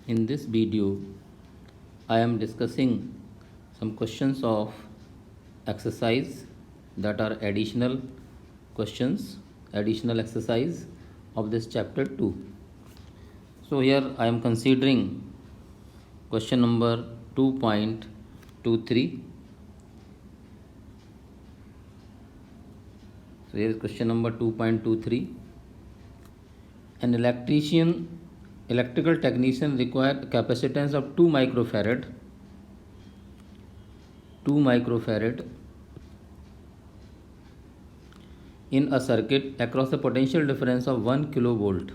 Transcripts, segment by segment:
In this video, I am discussing some questions of exercise that are additional questions, additional exercise of this chapter 2. So, here I am considering question number 2.23. So, here is question number 2.23. An electrical technician require capacitance of 2 microfarad in a circuit across a potential difference of 1 kilovolt,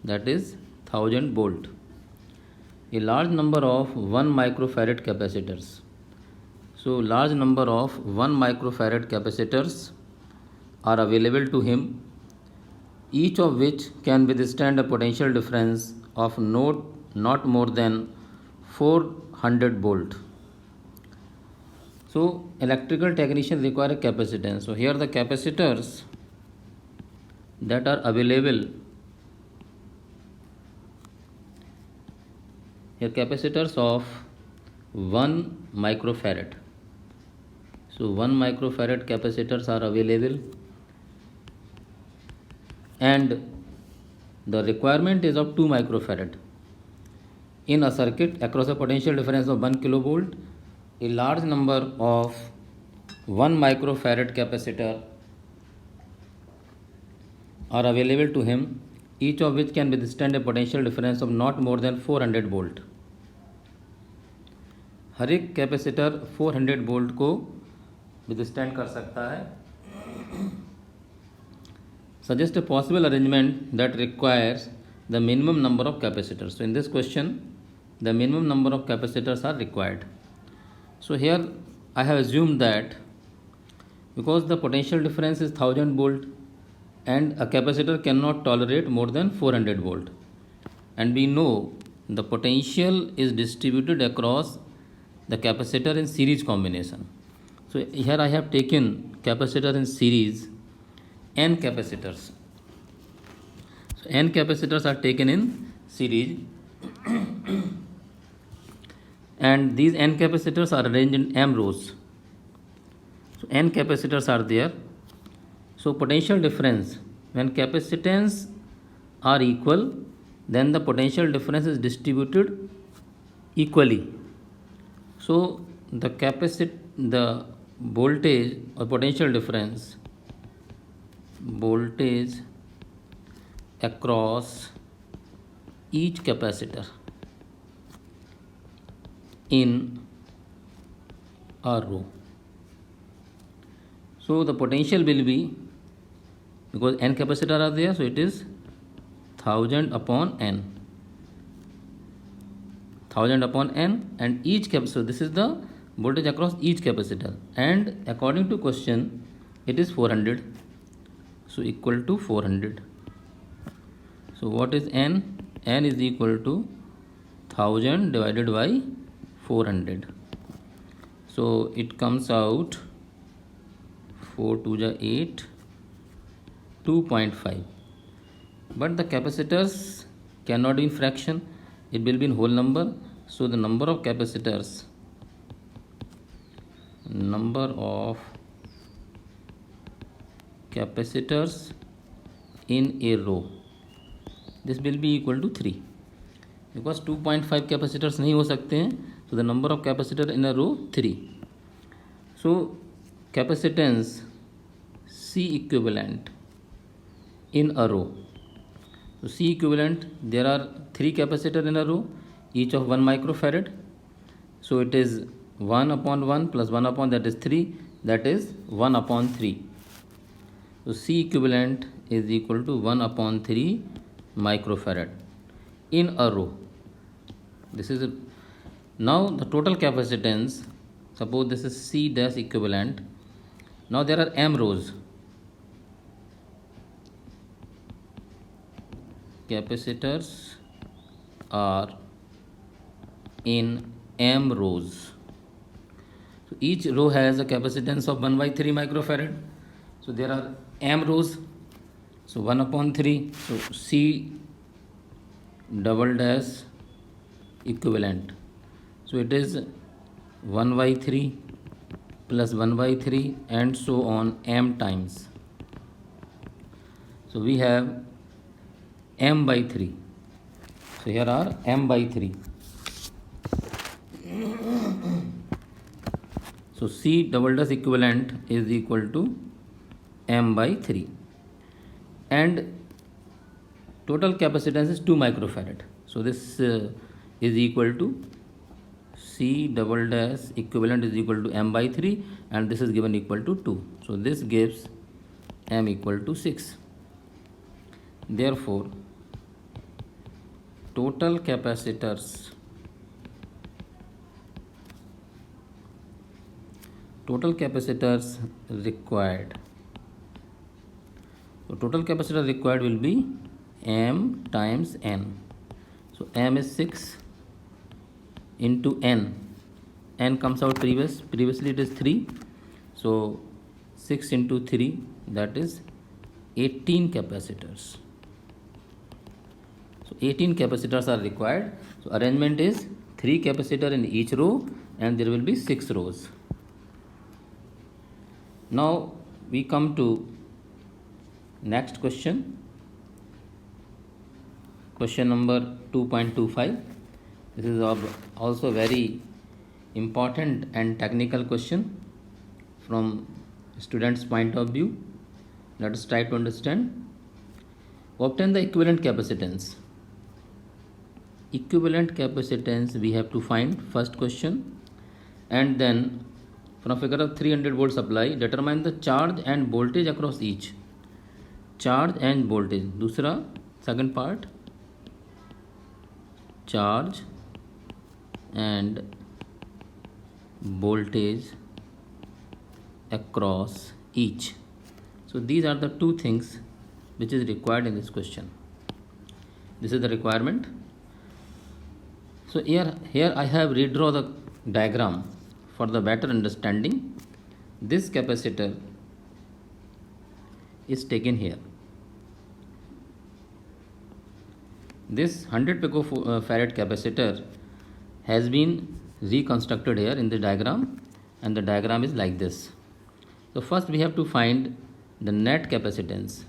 that is 1000 volt. A large number of 1 microfarad capacitors. So large number of 1 microfarad capacitors are available to him, each of which can withstand a potential difference of not more than 400 volt. So electrical technician require a capacitance. So here the capacitors that are available, here capacitors of 1 microfarad. So 1 microfarad capacitors are available, and the requirement is of 2 microfarad in a circuit across a potential difference of 1 kilovolt. A large number of 1 microfarad capacitor are available to him, each of which can withstand a potential difference of not more than 400 volt. हर एक capacitor 400 volt को withstand कर सकता है. Suggest a possible arrangement that requires the minimum number of capacitors. So in this question, the minimum number of capacitors are required. So here I have assumed that because the potential difference is 1000 volt and a capacitor cannot tolerate more than 400 volt, and we know the potential is distributed across the capacitor in series combination. So here I have taken capacitor in series, n capacitors. So n capacitors are taken in series and these n capacitors are arranged in m rows. So n capacitors are there. So potential difference, when capacitance are equal, then the potential difference is distributed equally. So the voltage or potential difference, voltage across each capacitor in a row. So the potential will be, because n capacitor are there, so it is 1000 upon n. 1000 upon n, and each capacitor, so this is the voltage across each capacitor, and according to question it is 400, so equal to 400. So what is n? N is equal to 1000 divided by 400. So it comes out 4 2 ja 8, 2.5. But the capacitors cannot be in fraction, it will be in whole number. So the number of capacitors in a row, this will be equal to 3, because 2.5 capacitors नहीं हो सकते हैं. So the number of capacitor in a row 3. So capacitance C equivalent in a row. So C equivalent, there are 3 capacitor in a row, each of 1 microfarad. So it is 1 upon 1 plus 1 upon, that is 3, that is 1 upon 3. So C equivalent is equal to 1 upon 3 microfarad in a row. This is now the total capacitance. Suppose this is C dash equivalent. Now there are m rows. Capacitors are in m rows. So each row has a capacitance of 1 by 3 microfarad. So there are m rows. So 1 upon 3. So C double dash equivalent. So it is 1 by 3 plus 1 by 3 and so on m times. So we have m by 3. So here are m by 3. So C double dash equivalent is equal to m by 3 and total capacitance is 2 microfarad. So this is equal to C double dash equivalent is equal to m by 3 and this is given equal to 2. So this gives m equal to 6. Therefore, total capacitors required. So total capacitor required will be m times n. So m is 6 into n. N comes out previously it is 3. So 6 into 3, that is 18 capacitors. So 18 capacitors are required. So arrangement is 3 capacitor in each row and there will be 6 rows. Now we come to next question. Question number 2.25. This is also very important and technical question from students' point of view. Let us try to understand. Obtain the equivalent capacitance. Equivalent capacitance we have to find, first question, and then from figure of 300 volt supply determine the charge and voltage across each. Charge and voltage. दूसरा, second part, charge and voltage across each. So these are the two things which is required in this question. This is the requirement. So here I have redraw the diagram for the better understanding. This capacitor is taken here. This 100 picofarad capacitor has been reconstructed here in the diagram, and the diagram is like this. So first we have to find the net capacitance.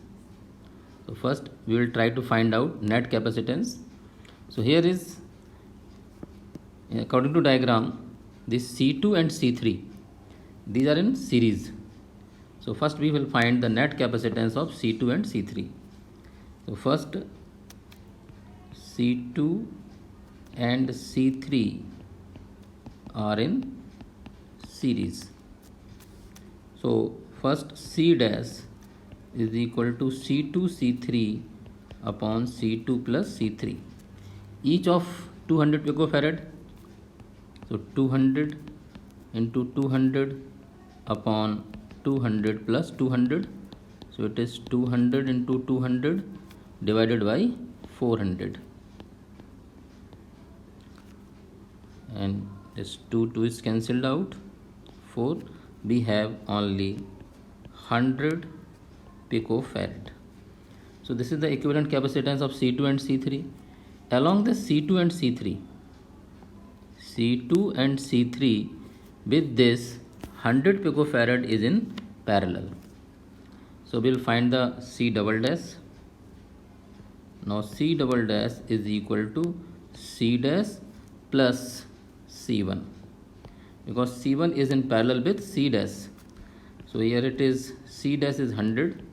So first we will try to find out net capacitance. So here is, according to diagram, this C2 and C3, these are in series. So first we will find the net capacitance of C2 and C3. So first C2 and C3 are in series. So first C dash is equal to C2 C3 upon C2 plus C3, each of 200 picofarad. So 200 into 200 upon 200 plus 200. So it is 200 into 200 divided by 400. And this 2 is cancelled out. 4. We have only 100 picofarad. So this is the equivalent capacitance of C2 and C3. Along this C2 and C3 with this 100 picofarad is in parallel. So we'll find the C double dash. Now C double dash is equal to C dash plus C1, because C1 is in parallel with C dash. So here it is, C dash is 100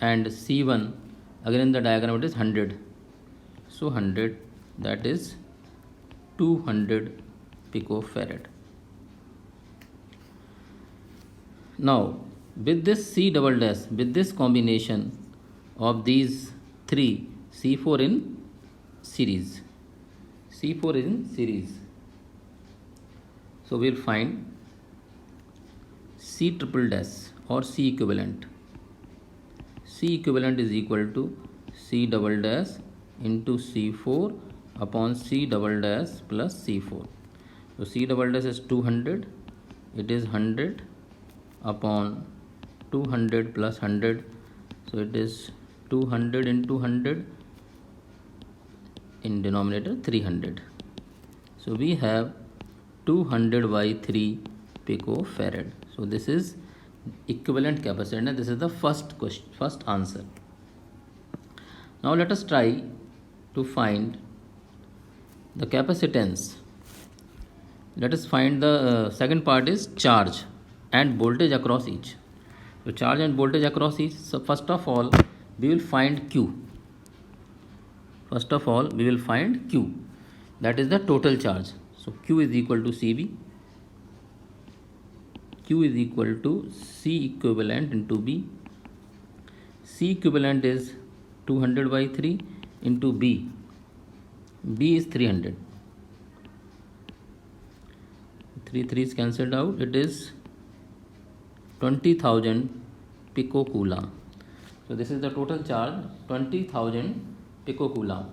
and C1 again in the diagram it is 100. So 100, that is 200 picofarad. Now with this C double dash, with this combination of these three, C4 in series, C4 is in series. So we'll find C triple dash or C equivalent. C equivalent is equal to C double dash into C4 upon C double dash plus C4. So C double dash is 200, it is 100 upon 200 plus 100. So it is 200 into 100, in denominator 300. So we have 200 by 3 picofarad. So this is equivalent capacitance. This is the first question, first answer. Now let us try to find the capacitance. Let us find the second part is charge and voltage across each. So charge and voltage across each. So first of all we will find Q. First of all we will find Q, that is the total charge. So Q is equal to CV. Q is equal to C equivalent into B. C equivalent is 200 by 3 into B. B is 300. 3 is cancelled out. It is 20,000 picocoulomb. So this is the total charge, 20,000 picocoulomb.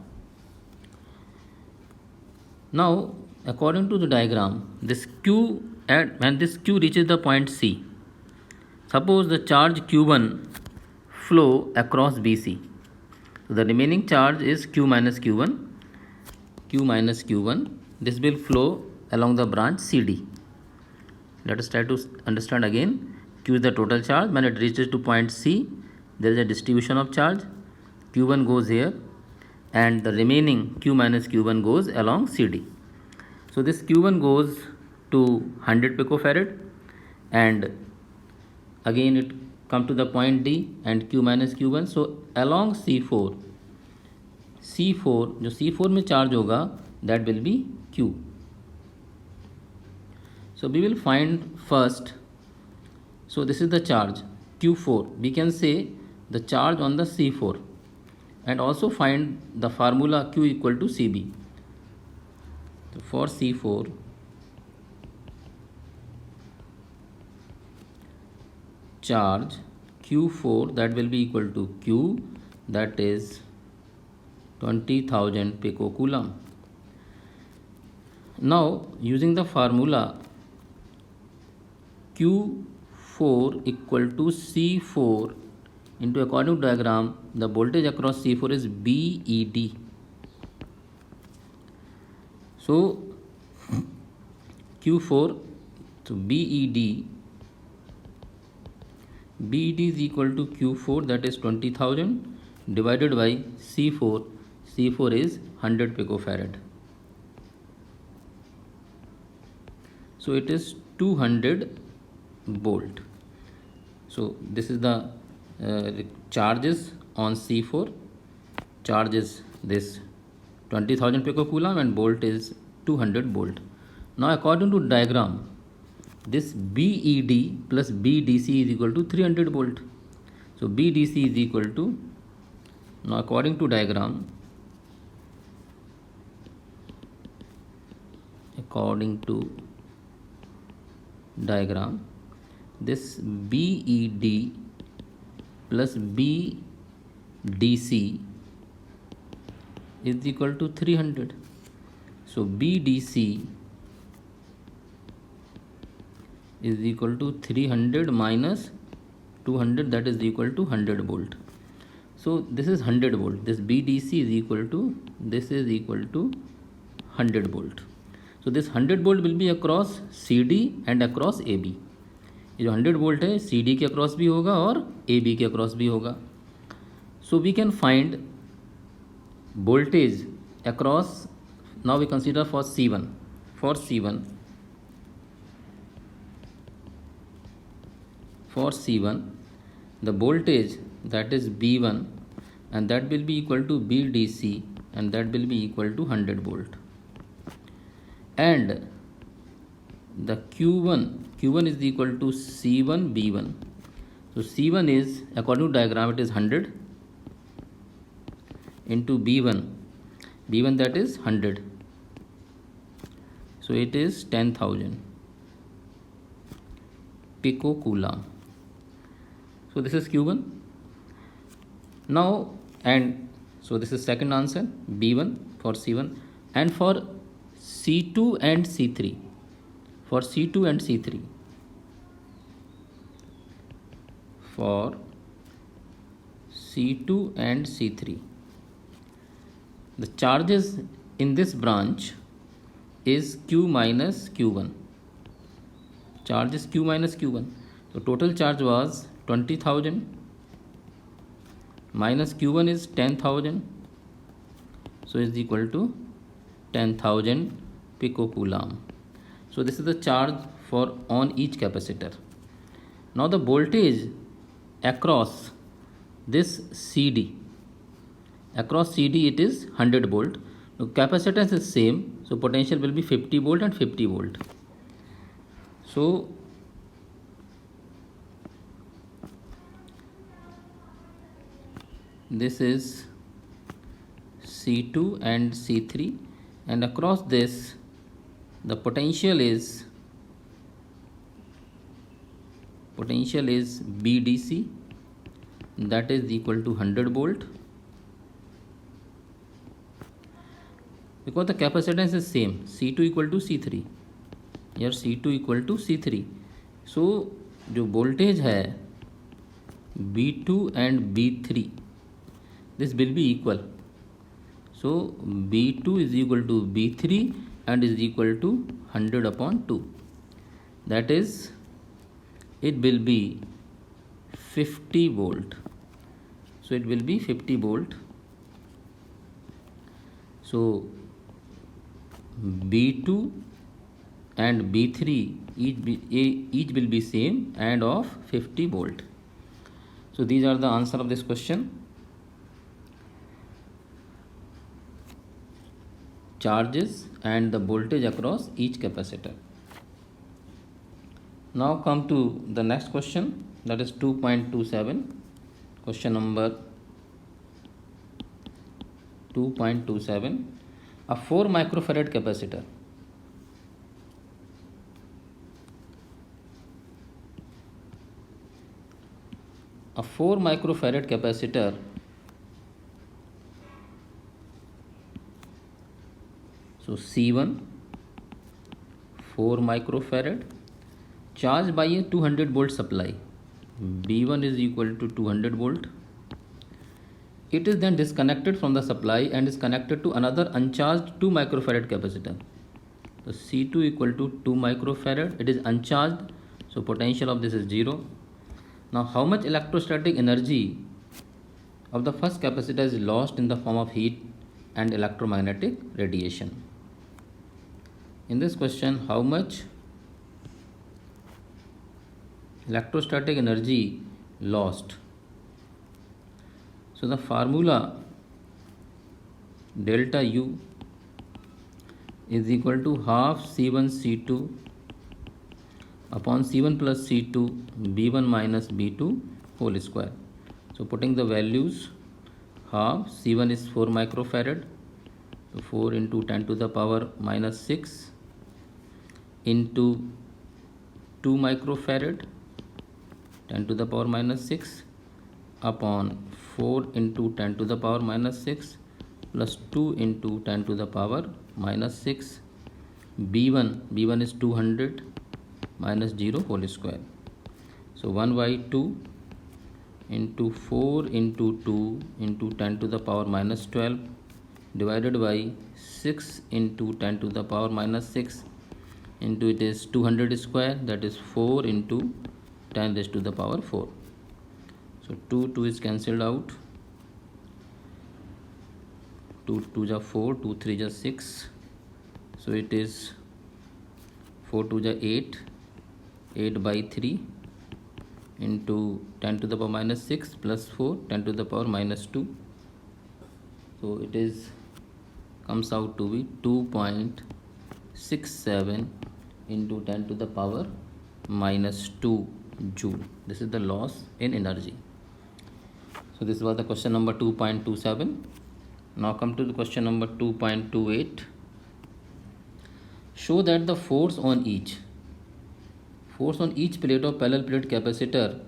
Now according to the diagram, this Q, when this Q reaches the point C, suppose the charge Q1 flow across BC. So the remaining charge is Q minus Q1. Q minus Q1. This will flow along the branch CD. Let us try to understand again. Q is the total charge. When it reaches to point C, there is a distribution of charge. Q1 goes here and the remaining Q minus Q1 goes along CD. So this Q1 goes to 100 picofarad and again it come to the point D and Q minus Q1. So along C4 जो C4 में charge होगा, that will be Q. So we will find first, so this is the charge Q4. We can say the charge on the C4 and also find the formula Q equal to CB. So for C4, charge Q4, that will be equal to Q, that is 20,000 picocoulomb. Now using the formula Q4 equal to C4 into, according to diagram, the voltage across C4 is BED. So Q4, so BED is equal to Q4, that is 20,000 divided by C4. C4 is 100 picofarad. So it is 200 volt. So this is the charges on C4. Charge is this 20,000 picocoulomb and volt is 200 volt. Now according to diagram, this BED plus BDC is equal to 300 volt. So BDC is equal to, now according to diagram, this BED plus BDC is equal to 300. So BDC is equal to 300 minus 200, that is equal to 100 volt. So this is 100 volt. This BDC is equal to, this is equal to 100 volt. So this 100 volt will be across CD and across AB. ये जो 100 volt है CD के across भी होगा और AB के across भी होगा. So we can find voltage across. Now we consider for C1. For C1, the voltage, that is B1, and that will be equal to BDC, and that will be equal to 100 volt. And the Q1 is equal to C1 B1. So C1 is, according to diagram, it is 100 into B1, that is 100. So it is 10,000 picocoulomb. So this is Q1. Now, and so this is second answer, B1 for C1. And for C2 and C3, for C2 and C3, for C2 and C3, the charges in this branch is q minus q1. Charge is q minus q1. So total charge was 20,000 minus q1 is 10,000. So is equal to 10,000 picocoulomb. So this is the charge for on each capacitor. Now the voltage across this CD, across CD it is 100 volt. Now capacitance is same, so potential will be 50 volt and 50 volt. So this is C2 and C3, and across this the potential is BDC, that is equal to 100 volt, because the capacitance is same, C2 equal to C3, here C2 equal to C3. So जो voltage है B2 and B3, this will be equal. So B2 is equal to B3 and is equal to 100 upon 2. That is, it will be 50 volt. So it will be 50 volt. So B2 and B3 each will be same and of 50 volt. So these are the answer of this question. Charges and the voltage across each capacitor. Now come to the next question, that is 2.27. Question number 2.27. A 4 microfarad capacitor. A 4 microfarad capacitor so C1 4 microfarad charged by a 200 volt supply. B1 is equal to 200 volt. It is then disconnected from the supply and is connected to another uncharged 2 microfarad capacitor. So C2 equal to 2 microfarad. It is uncharged, so potential of this is 0. Now how much electrostatic energy of the first capacitor is lost in the form of heat and electromagnetic radiation? In this question, how much electrostatic energy lost? So the formula delta U is equal to half C1 C2 upon C1 plus C2 B1 minus B2 whole square. So putting the values, half C1 is 4 microfarad, so 4 into 10 to the power minus 6 into 2 microfarad 10 to the power minus 6 upon 4 into 10 to the power minus 6 plus 2 into 10 to the power minus 6. B1 is 200 minus 0 whole square. So 1 by 2 into 4 into 2 into 10 to the power minus 12 divided by 6 into 10 to the power minus 6 into it is 200 square, that is 4 into 10 raised to the power 4. So 2 is cancelled out. 2 2 is 4, 2 3 is 6. So it is 4 2 is 8, 8 by 3 into 10 to the power minus 6 plus 4, 10 to the power minus 2. So it is comes out to be 2.67 into 10 to the power minus 2 joule. This is the loss in energy. So this was the question number 2.27. Now come to the question number 2.28. Show that the force on each plate of parallel plate capacitor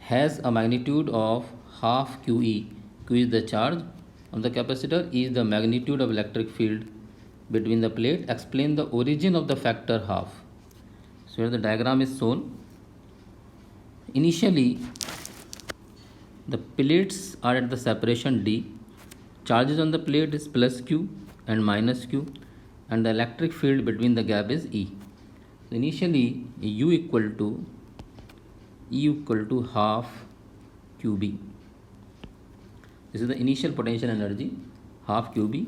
has a magnitude of half QE. Q is the charge of the capacitor, E is the magnitude of electric field between the plate. Explain the origin of the factor half. So here the diagram is shown. Initially the plates are at the separation D. Charges on the plate is plus Q and minus Q. and the electric field between the gap is E. So initially E equal to half QB. This is the initial potential energy, half QB,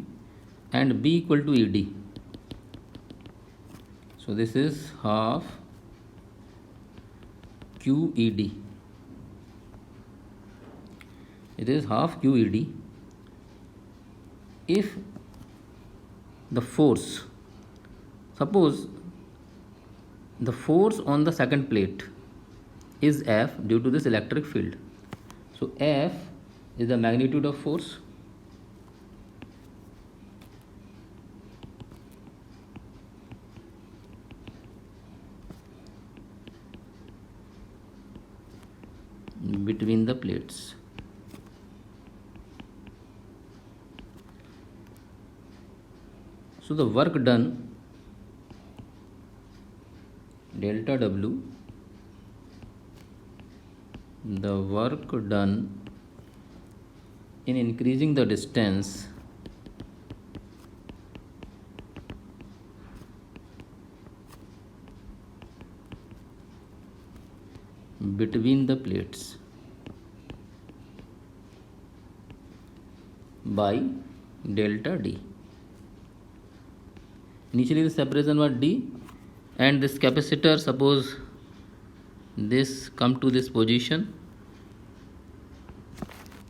and B equal to ED. So this is half QED. It is half QED. If the force, suppose the force on the second plate is F due to this electric field. So F is the magnitude of force, between the plates. So the work done, delta W, the work done in increasing the distance between the plates by delta D. Initially the separation was D, and this capacitor, suppose this come to this position,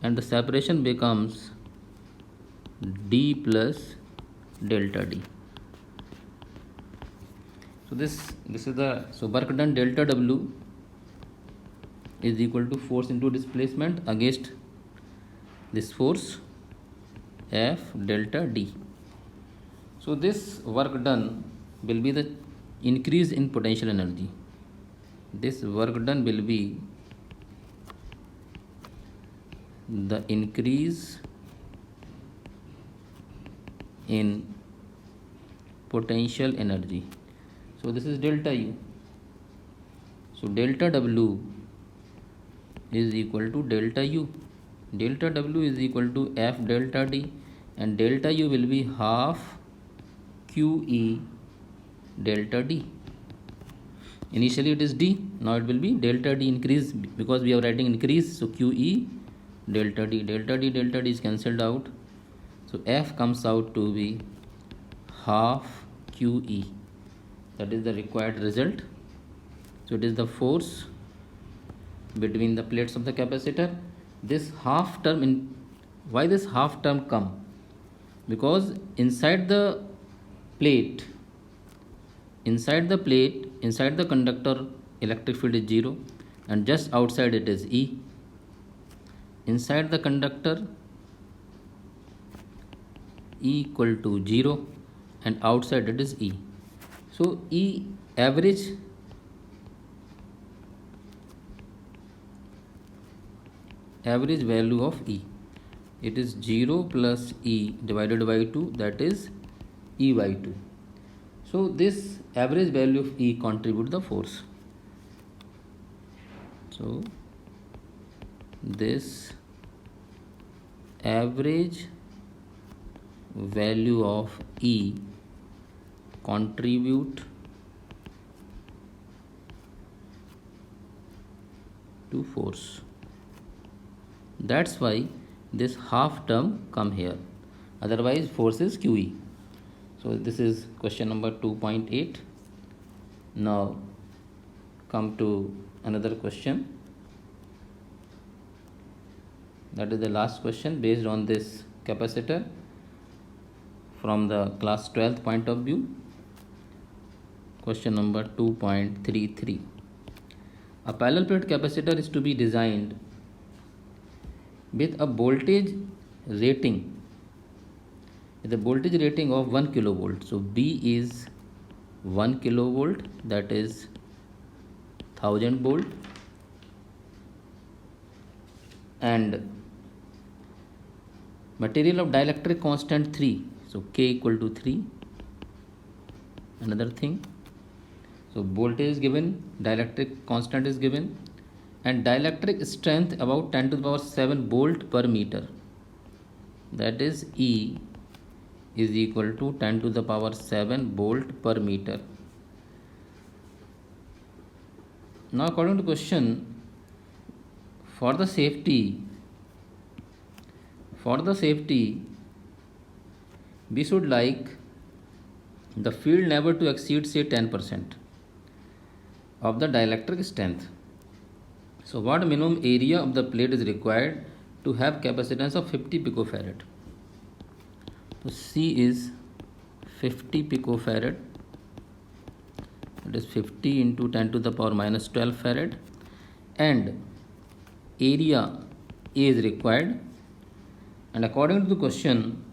and the separation becomes D plus delta D. So this is the, so work done delta W is equal to force into displacement against this force F delta D. So this work done will be the increase in potential energy. This work done will be the increase in potential energy. So this is delta U. So delta W is equal to delta U. Delta W is equal to F delta D, and delta U will be half QE delta D. Initially it is D, now it will be delta D increase because we are writing increase. So QE delta D, delta D, delta D is cancelled out. So F comes out to be half QE. That is the required result. So it is the force between the plates of the capacitor. This half term, why this half term come? Because inside the plate, inside the conductor, electric field is 0, and just outside it is E. Inside the conductor, E equal to 0, and outside it is E. So E average value of E, it is 0 plus E divided by 2, that is E by 2. So this average value of E contribute the force. So this average value of E contribute to force. That's why this half term come here, otherwise force is QE. So this is question number 2.8. Now come to another question. That is the last question based on this capacitor from the class 12th point of view. Question number 2.33. A parallel plate capacitor is to be designed with a voltage rating of 1 kilovolt. So B is 1 kilovolt, that is 1000 volt, and material of dielectric constant 3, so K equal to 3. Another thing, so voltage is given, dielectric constant is given, and dielectric strength about 10 to the power 7 volt per meter, that is E is equal to 10 to the power 7 volt per meter. Now according to question, for the safety we should like the field never to exceed say 10% of the dielectric strength. So what minimum area of the plate is required to have capacitance of 50 picofarad? So C is 50 picofarad, it is 50 into 10 to the power minus 12 farad, and area A is required, and according to the question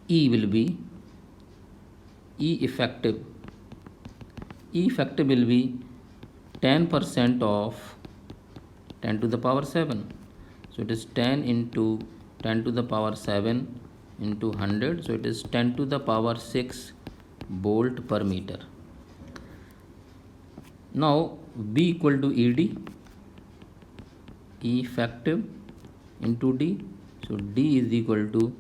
E will be E effective will be 10% of 10 to the power 7. So it is 10 into 10 to the power 7 into 100. So it is 10 to the power 6 volt per meter. Now B equal to ED, E effective into D. So D is equal to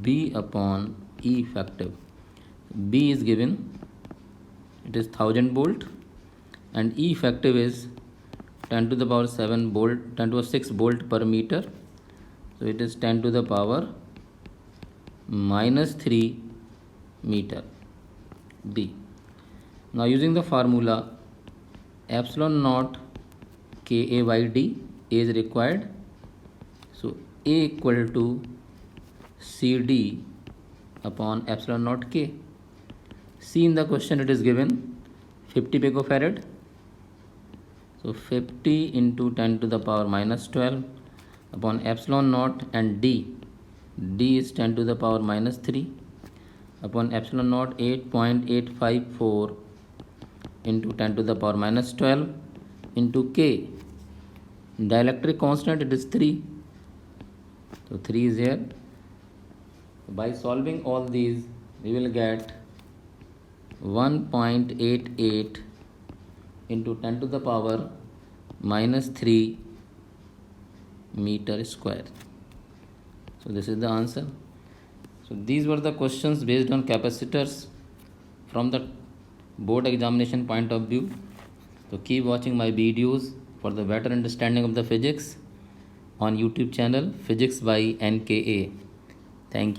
B upon E effective. B is given, it is 1000 volt, and E effective is 10 to the power 7 volt, 10 to the power 6 volt per meter. So it is 10 to the power minus 3 meter, D. Now using the formula epsilon naught Ka by D, A is required. So A equal to CD upon epsilon naught K. C in the question it is given 50 picofarad. So 50 into 10 to the power minus 12 upon epsilon naught, and D is 10 to the power minus 3 upon epsilon naught 8.854 into 10 to the power minus 12 into K. Dielectric constant it is 3. So 3 is here. By solving all these we will get 1.88 into 10 to the power minus 3 meter square. So this is the answer. So these were the questions based on capacitors from the board examination point of view. So keep watching my videos for the better understanding of the physics on YouTube channel Physics by NKA. Thank you.